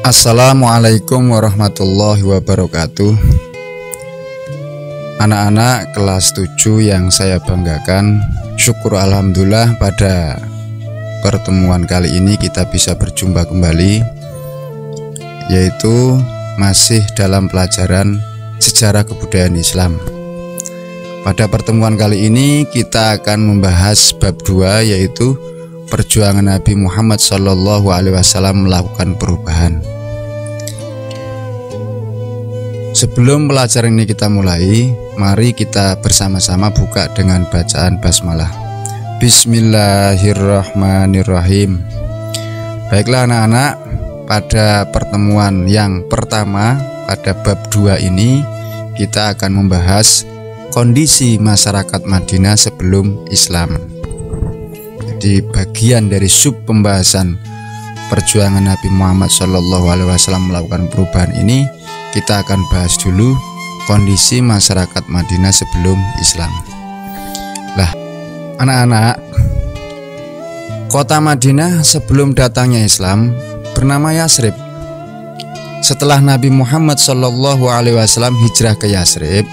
Assalamualaikum warahmatullahi wabarakatuh. Anak-anak kelas 7 yang saya banggakan, syukur alhamdulillah pada pertemuan kali ini kita bisa berjumpa kembali, yaitu masih dalam pelajaran sejarah kebudayaan Islam. Pada pertemuan kali ini kita akan membahas bab 2, yaitu perjuangan Nabi Muhammad SAW melakukan perubahan. Sebelum pelajaran ini kita mulai, mari kita bersama-sama buka dengan bacaan basmalah. Bismillahirrahmanirrahim. Baiklah anak-anak, pada pertemuan yang pertama pada bab 2 ini kita akan membahas kondisi masyarakat Madinah sebelum Islam. Jadi bagian dari sub pembahasan perjuangan Nabi Muhammad SAW melakukan perubahan ini, kita akan bahas dulu kondisi masyarakat Madinah sebelum Islam. Lah, anak-anak, kota Madinah sebelum datangnya Islam bernama Yasrib. Setelah Nabi Muhammad SAW hijrah ke Yasrib,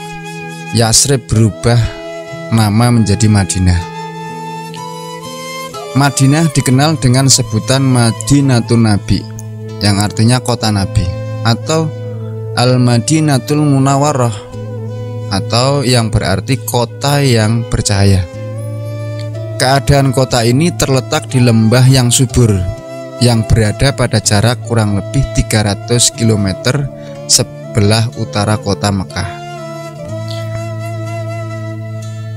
Yasrib berubah nama menjadi Madinah. Madinah dikenal dengan sebutan Madinatun Nabi, yang artinya kota Nabi, atau Al-Madinatul Munawwarah, atau yang berarti kota yang bercahaya. Keadaan kota ini terletak di lembah yang subur, yang berada pada jarak kurang lebih 300 km sebelah utara kota Mekah.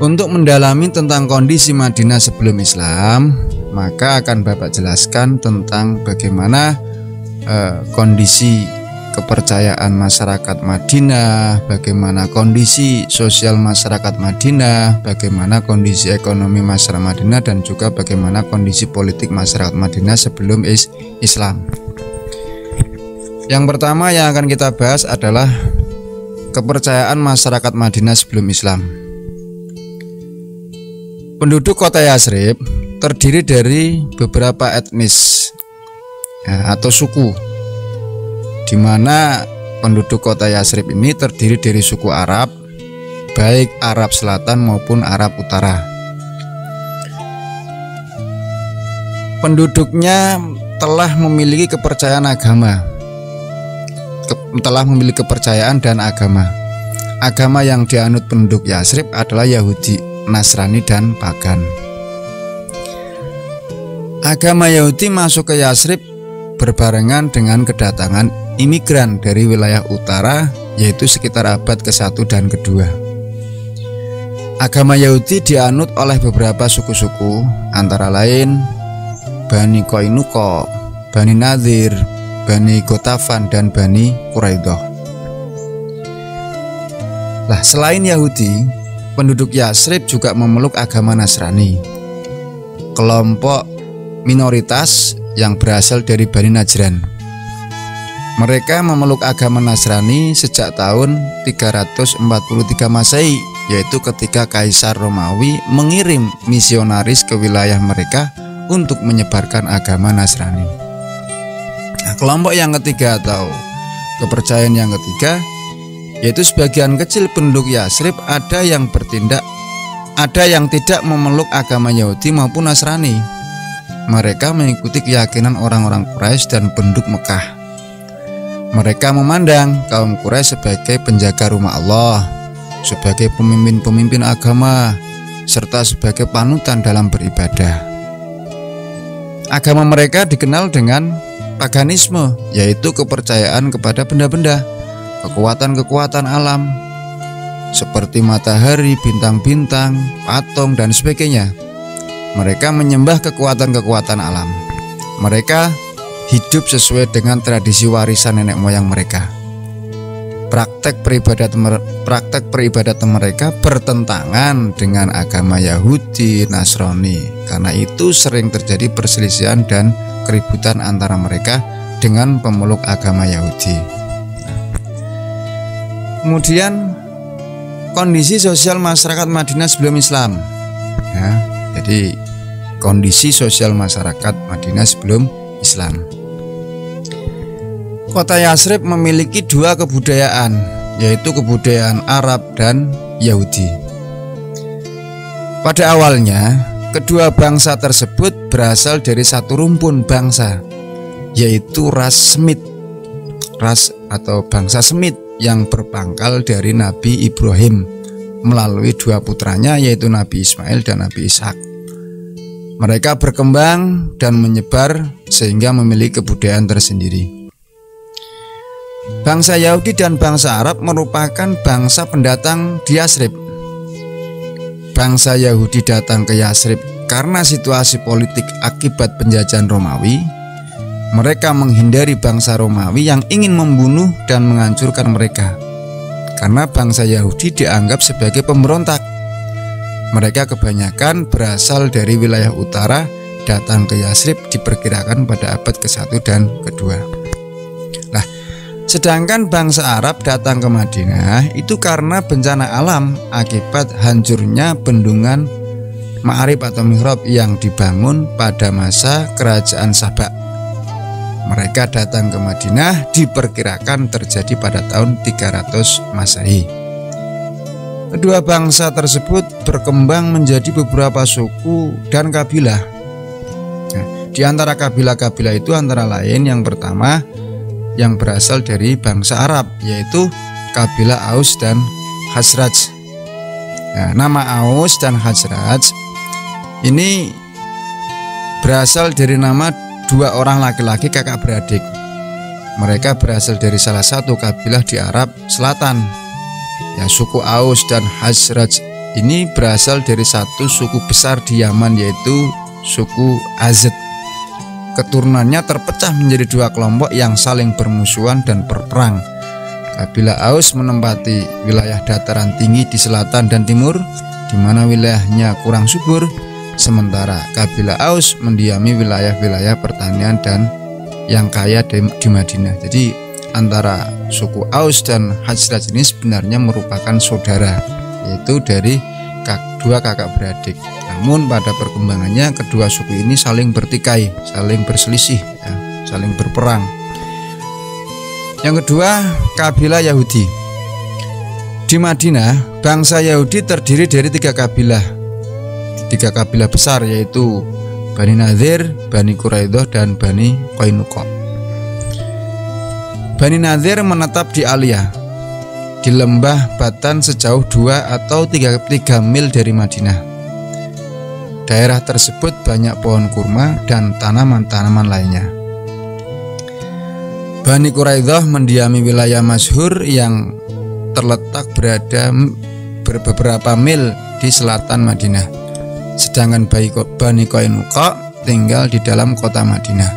Untuk mendalami tentang kondisi Madinah sebelum Islam, maka akan Bapak jelaskan tentang bagaimana kondisi kepercayaan masyarakat Madinah, bagaimana kondisi sosial masyarakat Madinah, bagaimana kondisi ekonomi masyarakat Madinah, dan juga bagaimana kondisi politik masyarakat Madinah sebelum Islam. Yang pertama yang akan kita bahas adalah kepercayaan masyarakat Madinah sebelum Islam. Penduduk kota Yasrib terdiri dari beberapa etnis atau suku, di mana penduduk kota Yasrib ini terdiri dari suku Arab, baik Arab Selatan maupun Arab Utara. Penduduknya telah memiliki kepercayaan dan agama. Agama yang dianut penduduk Yasrib adalah Yahudi, Nasrani, dan Pagan. Agama Yahudi masuk ke Yasrib berbarengan dengan kedatangan imigran dari wilayah utara, yaitu sekitar abad ke-1 dan ke-2. Agama Yahudi dianut oleh beberapa suku-suku, antara lain Bani Qainuqa, Bani Nadir, Bani Gotafan, dan Bani Quraidah. Lah, selain Yahudi, penduduk Yasrib juga memeluk agama Nasrani, kelompok minoritas yang berasal dari Bani Najran. Mereka memeluk agama Nasrani sejak tahun 343 Masehi, yaitu ketika Kaisar Romawi mengirim misionaris ke wilayah mereka untuk menyebarkan agama Nasrani. Nah, kelompok yang ketiga atau kepercayaan yang ketiga, yaitu sebagian kecil penduduk Yasrib ada yang tidak memeluk agama Yahudi maupun Nasrani. Mereka mengikuti keyakinan orang-orang Quraisy dan penduduk Mekah. Mereka memandang kaum Quraisy sebagai penjaga rumah Allah, sebagai pemimpin-pemimpin agama, serta sebagai panutan dalam beribadah. Agama mereka dikenal dengan paganisme, yaitu kepercayaan kepada benda-benda, kekuatan-kekuatan alam, seperti matahari, bintang-bintang, patung, dan sebagainya. Mereka menyembah kekuatan-kekuatan alam. Mereka hidup sesuai dengan tradisi warisan nenek moyang mereka. Praktek peribadatan mereka bertentangan dengan agama Yahudi, Nasrani. Karena itu sering terjadi perselisihan dan keributan antara mereka dengan pemeluk agama Yahudi. Kemudian kondisi sosial masyarakat Madinah sebelum Islam. Jadi kondisi sosial masyarakat Madinah sebelum Islam. Kota Yasrib memiliki dua kebudayaan, yaitu kebudayaan Arab dan Yahudi. Pada awalnya, kedua bangsa tersebut berasal dari satu rumpun bangsa, yaitu ras Semit, ras atau bangsa Semit yang berpangkal dari Nabi Ibrahim melalui dua putranya, yaitu Nabi Ismail dan Nabi Ishak. Mereka berkembang dan menyebar sehingga memiliki kebudayaan tersendiri. Bangsa Yahudi dan bangsa Arab merupakan bangsa pendatang di Yasrib. Bangsa Yahudi datang ke Yasrib karena situasi politik akibat penjajahan Romawi. Mereka menghindari bangsa Romawi yang ingin membunuh dan menghancurkan mereka, karena bangsa Yahudi dianggap sebagai pemberontak. Mereka kebanyakan berasal dari wilayah utara, datang ke Yasrib diperkirakan pada abad ke-1 dan ke-2. Sedangkan bangsa Arab datang ke Madinah itu karena bencana alam akibat hancurnya bendungan Ma'arib atau Mihrab yang dibangun pada masa kerajaan Sabak. Mereka datang ke Madinah diperkirakan terjadi pada tahun 300 Masehi. Kedua bangsa tersebut berkembang menjadi beberapa suku dan kabilah. Di antara kabilah-kabilah itu antara lain yang pertama yang berasal dari bangsa Arab, yaitu kabilah Aus dan Khazraj. Nama Aus dan Khazraj ini berasal dari nama dua orang laki-laki kakak beradik. Mereka berasal dari salah satu kabilah di Arab Selatan. Suku Aus dan Khazraj ini berasal dari satu suku besar di Yaman, yaitu suku Azd. Keturunannya terpecah menjadi dua kelompok yang saling bermusuhan dan berperang. Kabilah Aus menempati wilayah dataran tinggi di selatan dan timur, di mana wilayahnya kurang subur, sementara kabilah Aus mendiami wilayah-wilayah pertanian dan yang kaya di Madinah. Jadi antara suku Aus dan Khazraj ini sebenarnya merupakan saudara, yaitu dari dua kakak beradik. Namun pada perkembangannya kedua suku ini saling bertikai, saling berselisih, saling berperang. Yang kedua, kabilah Yahudi. Di Madinah, bangsa Yahudi terdiri dari tiga kabilah besar, yaitu Bani Nadir, Bani Quraidah, dan Bani Qainuqa. Bani Nadir menetap di Aliyah, di lembah Batan sejauh 2 atau 3 mil dari Madinah. Daerah tersebut banyak pohon kurma dan tanaman-tanaman lainnya. Bani Quraidah mendiami wilayah Masyhur yang terletak berada beberapa mil di selatan Madinah. Sedangkan Bani Qainuqa tinggal di dalam kota Madinah.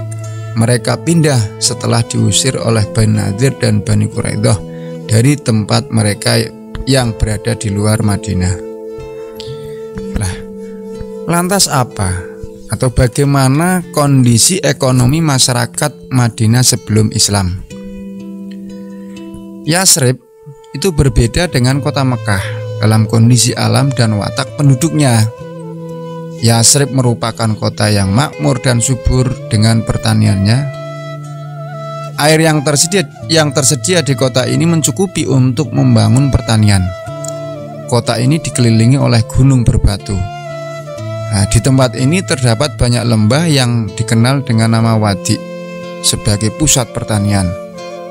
Mereka pindah setelah diusir oleh Bani Nadir dan Bani Quraidah dari tempat mereka yang berada di luar Madinah. Lantas apa atau bagaimana kondisi ekonomi masyarakat Madinah sebelum Islam? Yasrib itu berbeda dengan kota Mekah dalam kondisi alam dan watak penduduknya. Yasrib merupakan kota yang makmur dan subur dengan pertaniannya. Air yang tersedia di kota ini mencukupi untuk membangun pertanian. Kota ini dikelilingi oleh gunung berbatu. Di tempat ini terdapat banyak lembah yang dikenal dengan nama Wadi sebagai pusat pertanian.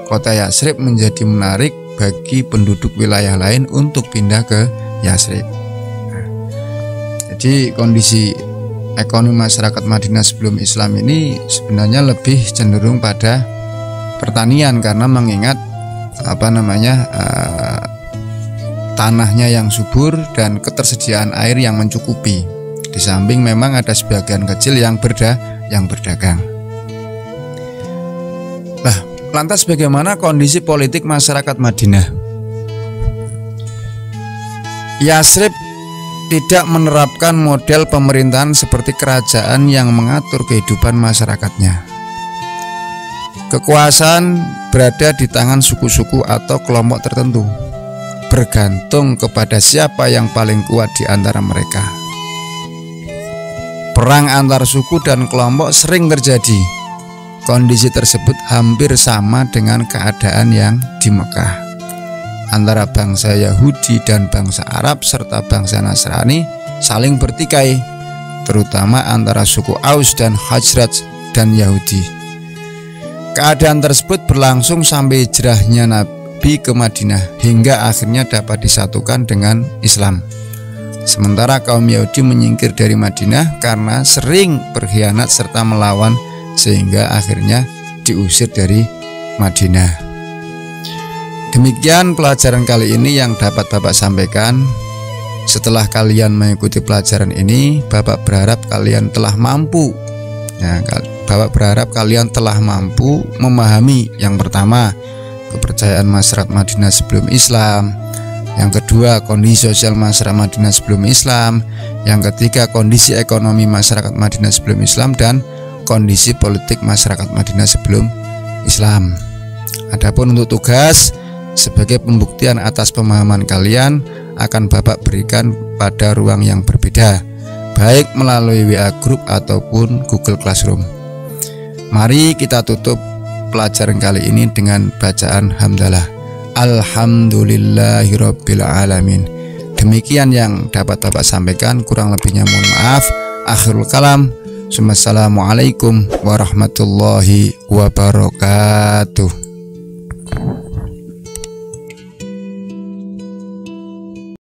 Kota Yasrib menjadi menarik bagi penduduk wilayah lain untuk pindah ke Yasrib. Jadi kondisi ekonomi masyarakat Madinah sebelum Islam ini sebenarnya lebih cenderung pada pertanian, karena mengingat tanahnya yang subur dan ketersediaan air yang mencukupi. Di samping memang ada sebagian kecil yang berdagang. Lantas bagaimana kondisi politik masyarakat Madinah? Yasrib tidak menerapkan model pemerintahan seperti kerajaan yang mengatur kehidupan masyarakatnya. Kekuasaan berada di tangan suku-suku atau kelompok tertentu, bergantung kepada siapa yang paling kuat di antara mereka. Perang antar suku dan kelompok sering terjadi, kondisi tersebut hampir sama dengan keadaan yang di Mekah. Antara bangsa Yahudi dan bangsa Arab serta bangsa Nasrani saling bertikai, terutama antara suku Aus dan Khazraj dan Yahudi. Keadaan tersebut berlangsung sampai hijrahnya Nabi ke Madinah hingga akhirnya dapat disatukan dengan Islam. Sementara kaum Yahudi menyingkir dari Madinah karena sering berkhianat serta melawan, sehingga akhirnya diusir dari Madinah. Demikian pelajaran kali ini yang dapat Bapak sampaikan. Setelah kalian mengikuti pelajaran ini, Bapak berharap kalian telah mampu Bapak berharap kalian telah mampu memahami yang pertama, kepercayaan masyarakat Madinah sebelum Islam. Yang kedua, kondisi sosial masyarakat Madinah sebelum Islam. Yang ketiga, kondisi ekonomi masyarakat Madinah sebelum Islam, dan kondisi politik masyarakat Madinah sebelum Islam. Adapun untuk tugas, sebagai pembuktian atas pemahaman kalian akan Bapak berikan pada ruang yang berbeda, baik melalui WA Group ataupun Google Classroom. Mari kita tutup pelajaran kali ini dengan bacaan hamdalah. Alhamdulillahirabbil alamin. Demikian yang dapat Bapak sampaikan, kurang lebihnya mohon maaf. Akhirul kalam. Assalamualaikum warahmatullahi wabarakatuh.